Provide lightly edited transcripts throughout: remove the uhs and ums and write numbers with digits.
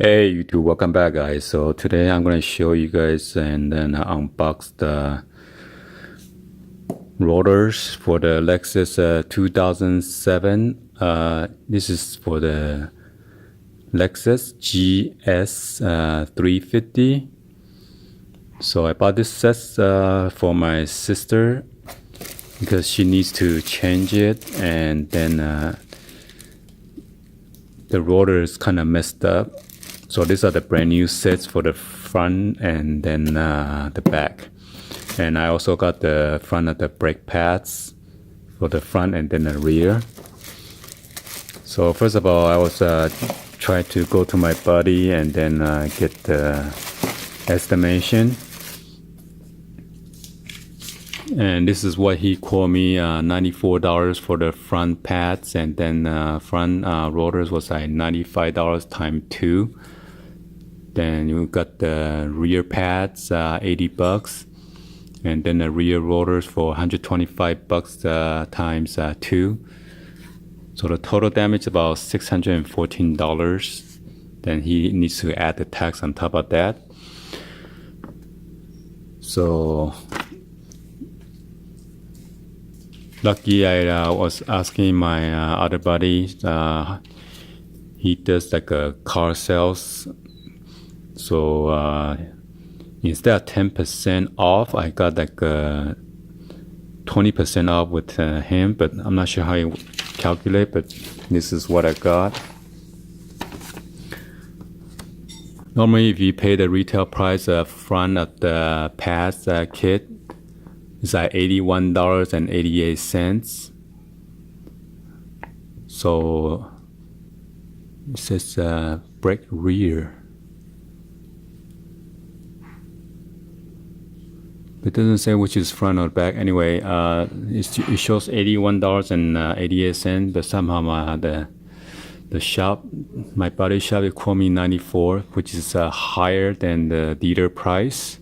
Hey YouTube, welcome back guys. So today I'm going to show you guys and then unbox the rotors for the LEXUS 2007. This is for the LEXUS GS350. So I bought this set for my sister because she needs to change it, and then the rotor is kind of messed up. So these are the brand new sets for the front and then the back. And I also got the front of the brake pads for the front and then the rear. So first of all, I was trying to go to my buddy and then get the estimation. And this is what he quoted me, $94 for the front pads, and then front rotors was like $95 times 2. Then you got the rear pads, $80, and then the rear rotors for $125 times 2. So the total damage about $614. Then he needs to add the tax on top of that. So lucky I was asking my other buddy. He does like a car sales. So instead of 10% off, I got like 20% off with him, but I'm not sure how you calculate, but this is what I got. Normally, if you pay the retail price front of the pads kit, it's like $81.88. So it says brake rear. It doesn't say which is front or back. Anyway, it shows $81.88, but somehow the shop, my body shop, it quoted me $94, which is higher than the dealer price.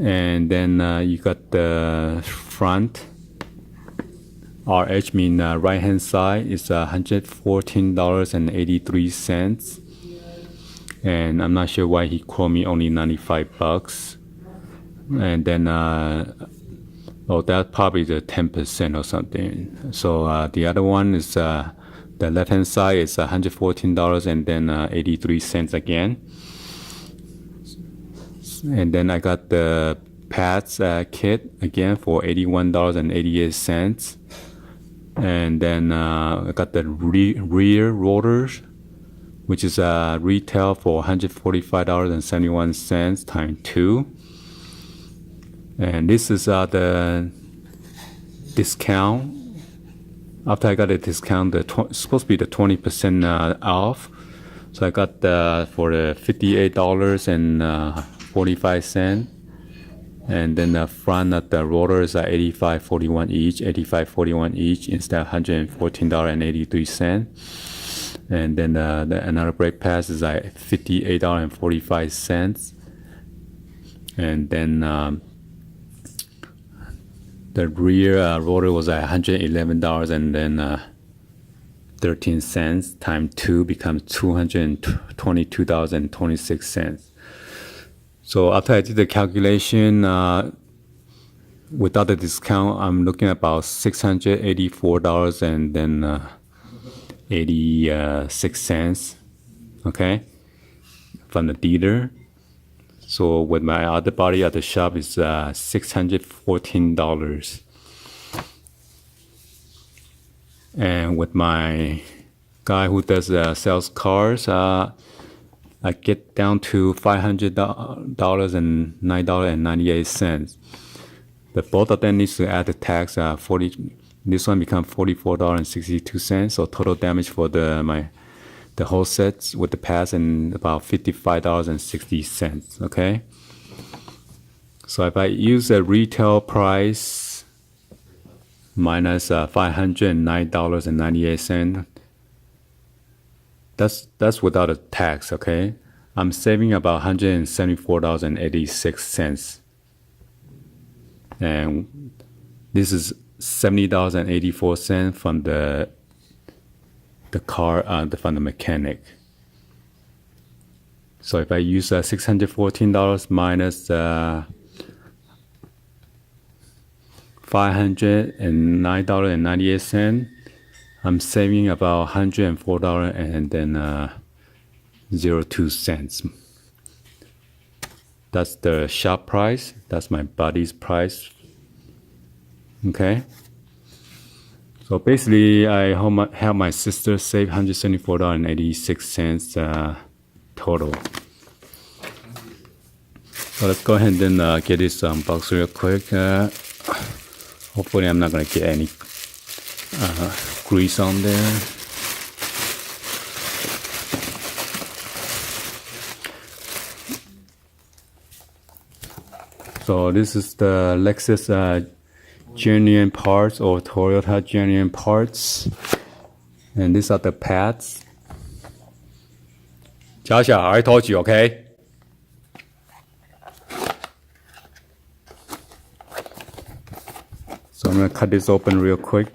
And then you got the front RH, mean right hand side is $114.83, and I'm not sure why he quoted me only $95. And then oh, that's probably the 10% or something. So the other one is the left hand side is $114 and then 83 cents again. And then I got the pads kit again for $81.88. And then I got the rear rotors, which is retail for $145.71 times 2. And this is the discount. After I got a discount, it's supposed to be the 20% off. So I got for the $58.45. And then the front of the rotors are $85.41 each, $85.41 each instead of $114.83. And then another brake pads is like $58.45. And then the rear rotor was like $111 and then 13 cents times 2 becomes $222.26. So after I did the calculation, without the discount, I'm looking at about $684 and then 86 cents, okay, from the dealer. So with my other body at the shop is $614. And with my guy who does sells cars, I get down to $500 and $9.98. But both of them needs to add the tax. This one becomes $44.62. So total damage for the whole set with the pads and about $55.60. Okay. So if I use a retail price minus $509.98, that's without a tax. Okay, I'm saving about $174.86, and this is $70.84 from the car from the mechanic. So if I use $614 minus $509.98, I'm saving about $104 and then 02 cents. That's the shop price. That's my buddy's price. Okay. So basically, I help my sister save $174.86 total. So let's go ahead and then get this unboxed real quick. Hopefully, I'm not gonna get any grease on there. So this is the LEXUS genuine parts or Toyota genuine parts, and these are the pads. Joshua, I told you, okay? So I'm gonna cut this open real quick.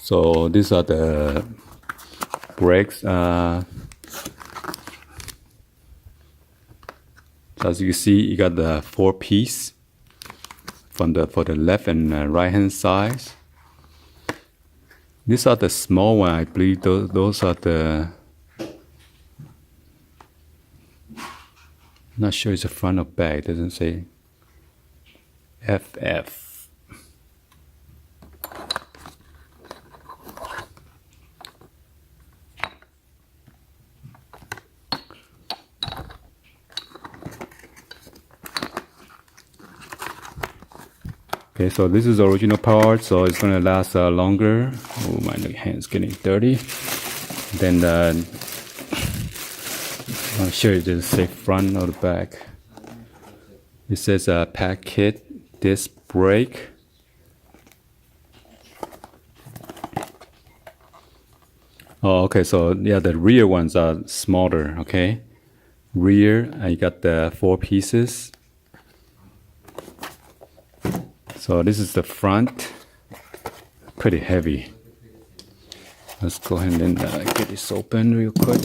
So these are the brakes. So as you can see, you got the 4-piece for the left and right hand sides. These are the small one. I believe those are the. Not sure it's the front or back. It doesn't say. FF. Okay, so this is the original part, so it's gonna last longer. Oh, my hand's getting dirty. Then I'm sure it doesn't say front or the back. It says pack kit, disc brake. Oh, okay, so yeah, the rear ones are smaller, okay? Rear, I got the 4 pieces. So this is the front, pretty heavy. Let's go ahead and get this open real quick.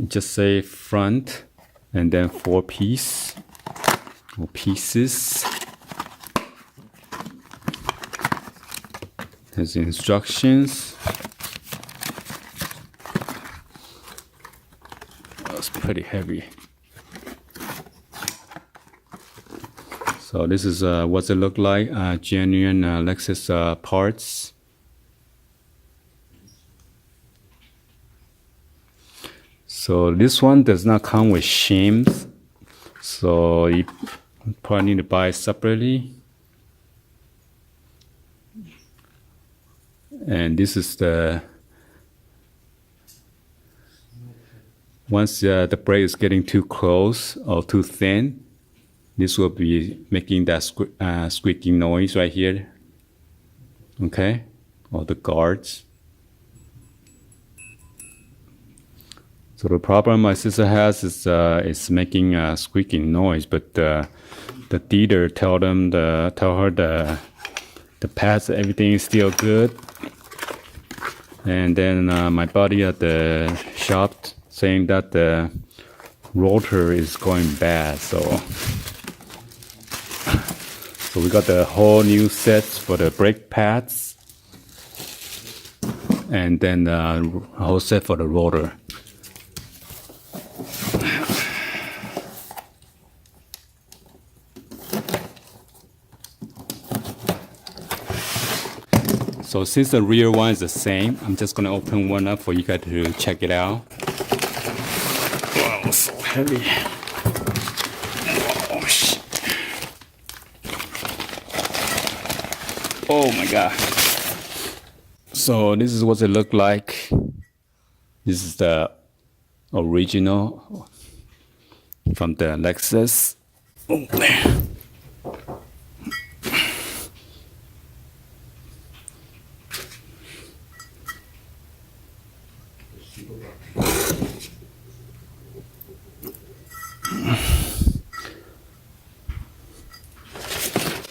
Just say front and then 4 piece or pieces. There's instructions. That's pretty heavy. So this is what it look like, genuine LEXUS parts. So this one does not come with shims, so you probably need to buy it separately. And this is once the brake is getting too close or too thin, this will be making that squeaking noise right here. Okay, or the guards. So the problem my sister has is it's making a squeaking noise, but the dealer tell her the pads, everything is still good. And then my buddy at the shop saying that the rotor is going bad, so we got the whole new sets for the brake pads, and then a whole set for the rotor. So since the rear one is the same, I'm just gonna open one up for you guys to check it out. Wow, so heavy. Oh shit. Oh my god. So this is what it looked like. This is the original from the LEXUS. Oh man.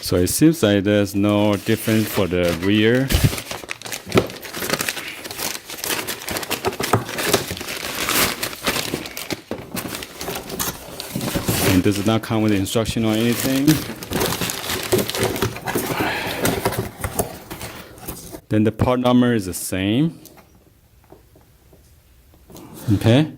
So it seems like there's no difference for the rear. And this does not come with instruction or anything. Then the part number is the same. Okay.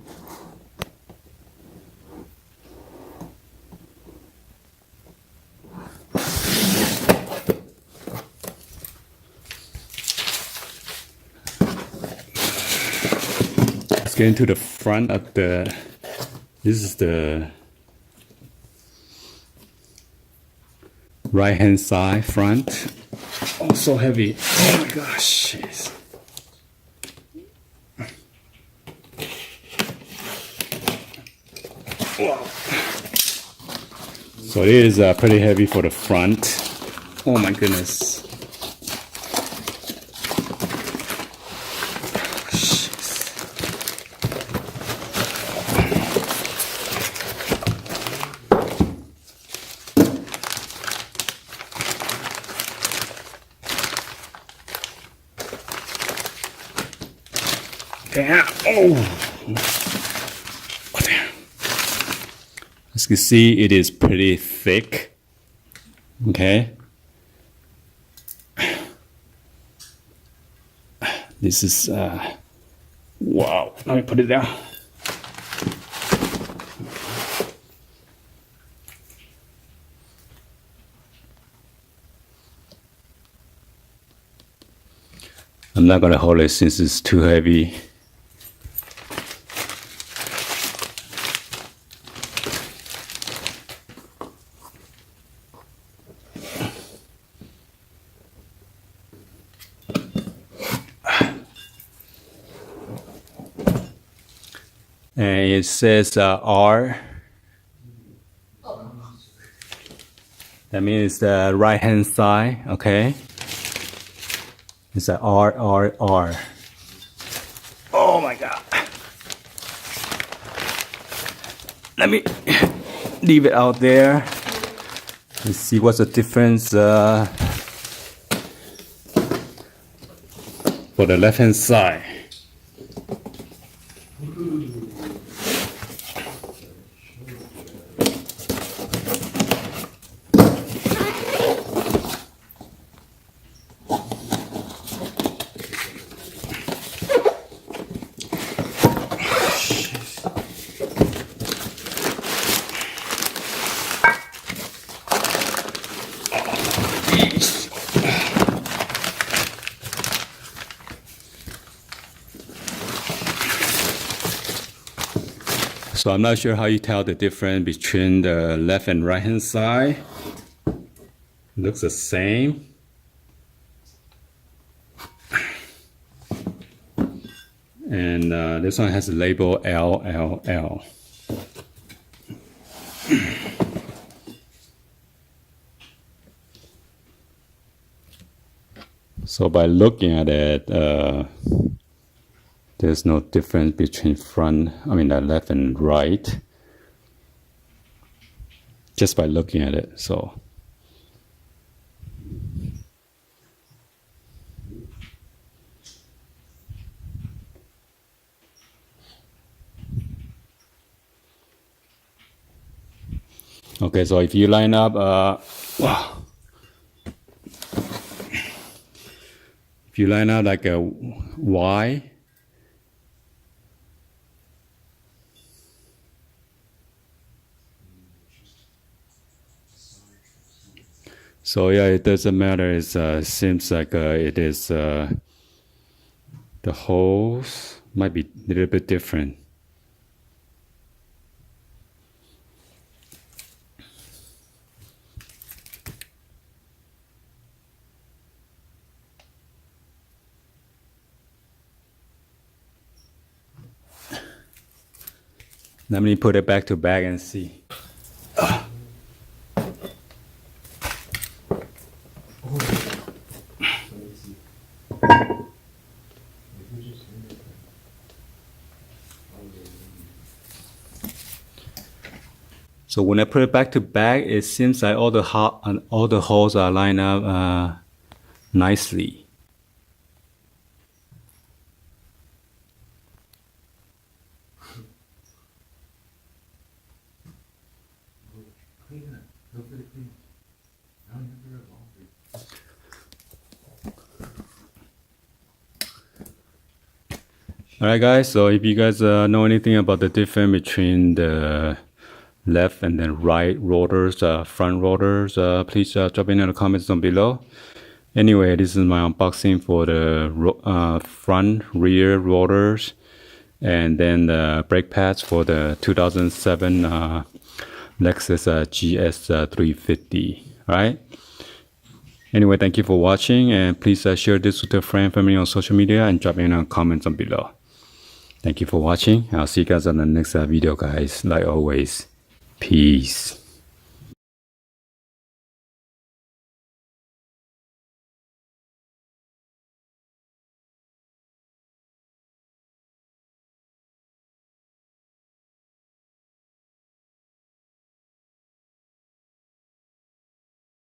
Let's get into the front of the, this is the right hand side front. Oh, so heavy. Oh my gosh. Jeez. Wow. So it is pretty heavy for the front. Oh my goodness. Damn. Oh. Oh, damn. As you can see, it is pretty thick. Okay. This is, wow. Let me put it down. I'm not gonna hold it since it's too heavy. And it says R. That means the right hand side, okay? It's a R, R, R. Oh my God. Let me leave it out there. Let's see what's the difference for the left hand side. So I'm not sure how you tell the difference between the left and right hand side. Looks the same. And this one has a label LLL. So by looking at it, there's no difference between the left and right. Just by looking at it, so. Okay, so if you line up, if you line up like a Y, so yeah, it doesn't matter. It seems like it is the holes might be a little bit different. Let me put it back to back and see. So when I put it back to back, it seems like all the holes are lined up nicely. Alright guys, so if you guys know anything about the difference between the left and then right rotors, front rotors, please drop in the comments down below. Anyway, this is my unboxing for the front rear rotors and then the brake pads for the 2007 LEXUS GS350. Alright. Anyway, thank you for watching, and please share this with your friend, family on social media, and drop in a comment down below. Thank you for watching. I'll see you guys on the next video, guys. Like always, peace.